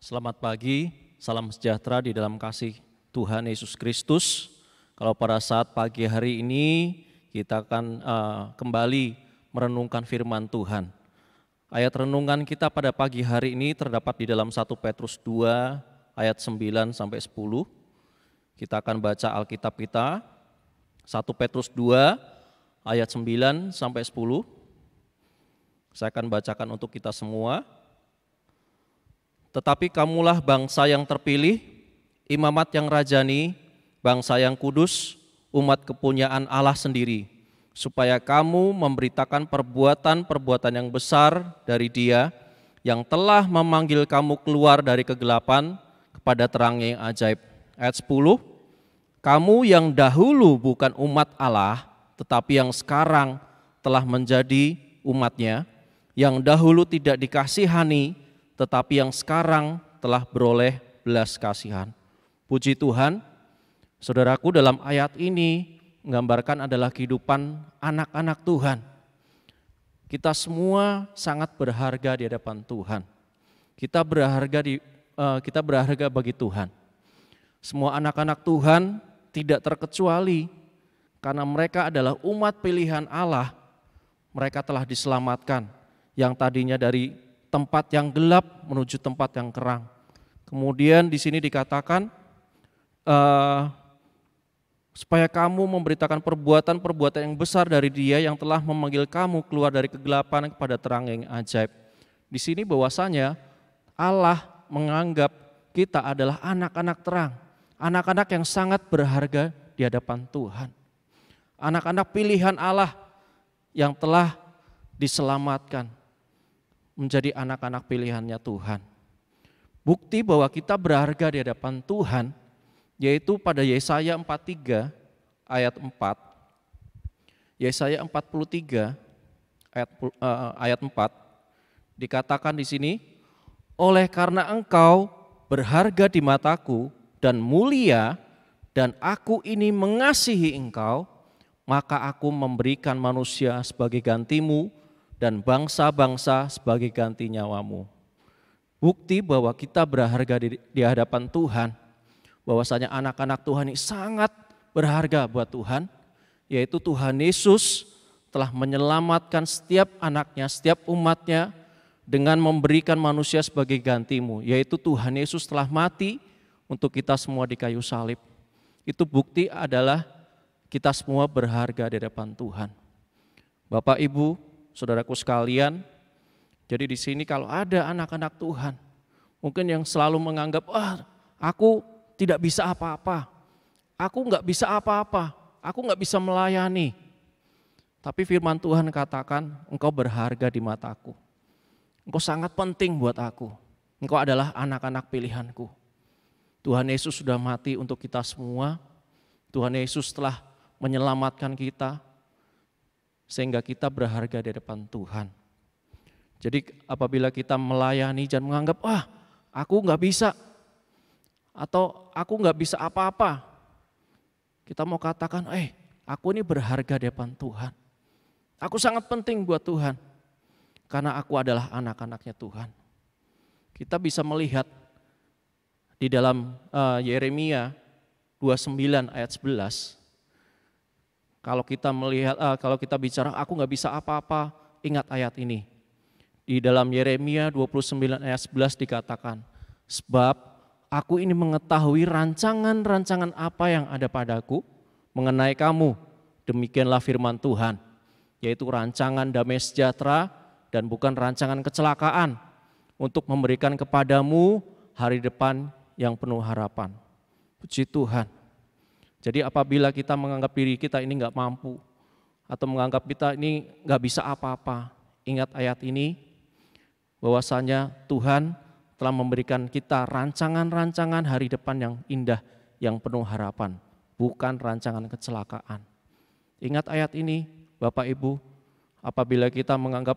Selamat pagi, salam sejahtera di dalam kasih Tuhan Yesus Kristus. Kalau pada saat pagi hari ini kita akan kembali merenungkan firman Tuhan. Ayat renungan kita pada pagi hari ini terdapat di dalam 1 Petrus 2 ayat 9 sampai 10. Kita akan baca Alkitab kita 1 Petrus 2 ayat 9 sampai 10. Saya akan bacakan untuk kita semua. Tetapi kamulah bangsa yang terpilih, imamat yang rajani, bangsa yang kudus, umat kepunyaan Allah sendiri, supaya kamu memberitakan perbuatan-perbuatan yang besar dari Dia yang telah memanggil kamu keluar dari kegelapan kepada terangnya yang ajaib. Ayat 10, kamu yang dahulu bukan umat Allah, tetapi yang sekarang telah menjadi umatnya, yang dahulu tidak dikasihani, tetapi yang sekarang telah beroleh belas kasihan. Puji Tuhan, saudaraku, dalam ayat ini menggambarkan adalah kehidupan anak-anak Tuhan. Kita semua sangat berharga di hadapan Tuhan. Kita berharga bagi Tuhan. Semua anak-anak Tuhan tidak terkecuali karena mereka adalah umat pilihan Allah. Mereka telah diselamatkan yang tadinya dari tempat yang gelap menuju tempat yang terang. Kemudian di sini dikatakan supaya kamu memberitakan perbuatan-perbuatan yang besar dari Dia yang telah memanggil kamu keluar dari kegelapan kepada terang yang ajaib. Di sini bahwasanya Allah menganggap kita adalah anak-anak terang, anak-anak yang sangat berharga di hadapan Tuhan. Anak-anak pilihan Allah yang telah diselamatkan menjadi anak-anak pilihannya Tuhan. Bukti bahwa kita berharga di hadapan Tuhan yaitu pada Yesaya 43 ayat 4. Yesaya 43 ayat 4 dikatakan di sini, oleh karena engkau berharga di mataku dan mulia dan aku ini mengasihi engkau, maka aku memberikan manusia sebagai gantimu dan bangsa-bangsa sebagai ganti nyawamu. Bukti bahwa kita berharga di hadapan Tuhan, bahwasanya anak-anak Tuhan ini sangat berharga buat Tuhan, yaitu Tuhan Yesus telah menyelamatkan setiap anaknya, setiap umatnya dengan memberikan manusia sebagai gantimu, yaitu Tuhan Yesus telah mati untuk kita semua di kayu salib. Itu bukti adalah kita semua berharga di hadapan Tuhan. Bapak, Ibu, saudaraku sekalian, jadi di sini kalau ada anak-anak Tuhan, mungkin yang selalu menganggap, aku tidak bisa apa-apa, aku nggak bisa apa-apa, aku nggak bisa melayani. Tapi firman Tuhan katakan, engkau berharga di mataku, engkau sangat penting buat aku, engkau adalah anak-anak pilihanku. Tuhan Yesus sudah mati untuk kita semua, Tuhan Yesus telah menyelamatkan kita, sehingga kita berharga di depan Tuhan. Jadi apabila kita melayani dan menganggap, aku nggak bisa, atau aku nggak bisa apa-apa, kita mau katakan, aku ini berharga di depan Tuhan. Aku sangat penting buat Tuhan, karena aku adalah anak-anaknya Tuhan. Kita bisa melihat di dalam Yeremia 29 ayat 11, kalau kita bicara aku nggak bisa apa-apa, ingat ayat ini. Di dalam Yeremia 29 ayat 11 dikatakan, sebab aku ini mengetahui rancangan-rancangan apa yang ada padaku mengenai kamu, demikianlah firman Tuhan, yaitu rancangan damai sejahtera dan bukan rancangan kecelakaan, untuk memberikan kepadamu hari depan yang penuh harapan. Puji Tuhan. Jadi apabila kita menganggap diri kita ini nggak mampu, atau menganggap kita ini nggak bisa apa-apa, ingat ayat ini, bahwasanya Tuhan telah memberikan kita rancangan-rancangan hari depan yang indah, yang penuh harapan, bukan rancangan kecelakaan. Ingat ayat ini, Bapak Ibu, apabila kita menganggap,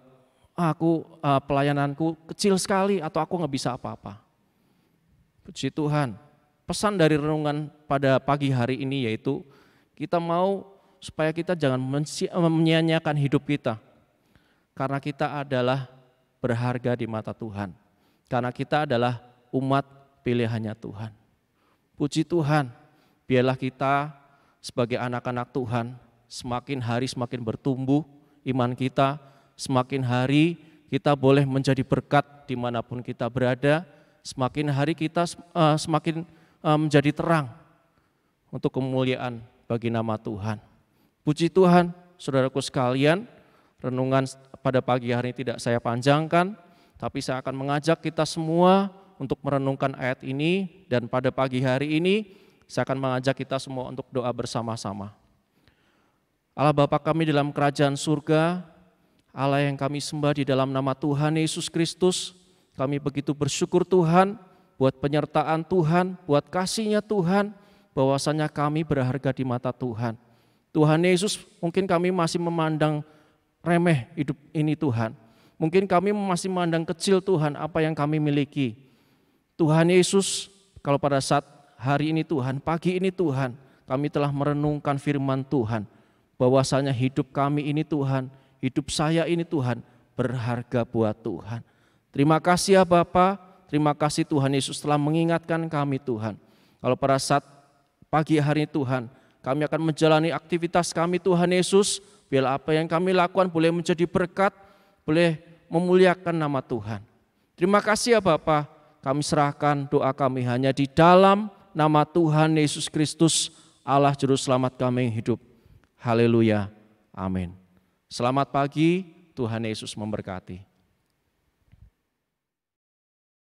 pelayananku kecil sekali, atau aku nggak bisa apa-apa. Puji Tuhan. Pesan dari renungan pada pagi hari ini yaitu kita mau supaya kita jangan menyia-nyiakan hidup kita, karena kita adalah berharga di mata Tuhan. Karena kita adalah umat pilihannya Tuhan. Puji Tuhan, biarlah kita sebagai anak-anak Tuhan semakin hari semakin bertumbuh iman kita, semakin hari kita boleh menjadi berkat dimanapun kita berada, semakin hari kita semakin menjadi terang untuk kemuliaan bagi nama Tuhan. Puji Tuhan, saudaraku sekalian, renungan pada pagi hari ini tidak saya panjangkan, tapi saya akan mengajak kita semua untuk merenungkan ayat ini, dan pada pagi hari ini saya akan mengajak kita semua untuk doa bersama-sama. Allah Bapa kami dalam kerajaan surga, Allah yang kami sembah di dalam nama Tuhan Yesus Kristus, kami begitu bersyukur Tuhan buat penyertaan Tuhan, buat kasih-Nya Tuhan, bahwasanya kami berharga di mata Tuhan. Tuhan Yesus, mungkin kami masih memandang remeh hidup ini Tuhan. Mungkin kami masih memandang kecil Tuhan apa yang kami miliki. Tuhan Yesus, kalau pada saat hari ini Tuhan, pagi ini Tuhan, kami telah merenungkan firman Tuhan, bahwasanya hidup kami ini Tuhan, hidup saya ini Tuhan, berharga buat Tuhan. Terima kasih ya Bapa, terima kasih Tuhan Yesus telah mengingatkan kami Tuhan. Kalau pada saat pagi hari ini Tuhan, kami akan menjalani aktivitas kami Tuhan Yesus, biar apa yang kami lakukan boleh menjadi berkat, boleh memuliakan nama Tuhan. Terima kasih ya Bapa, kami serahkan doa kami hanya di dalam nama Tuhan Yesus Kristus, Allah Juru Selamat kami yang hidup. Haleluya, amin. Selamat pagi, Tuhan Yesus memberkati.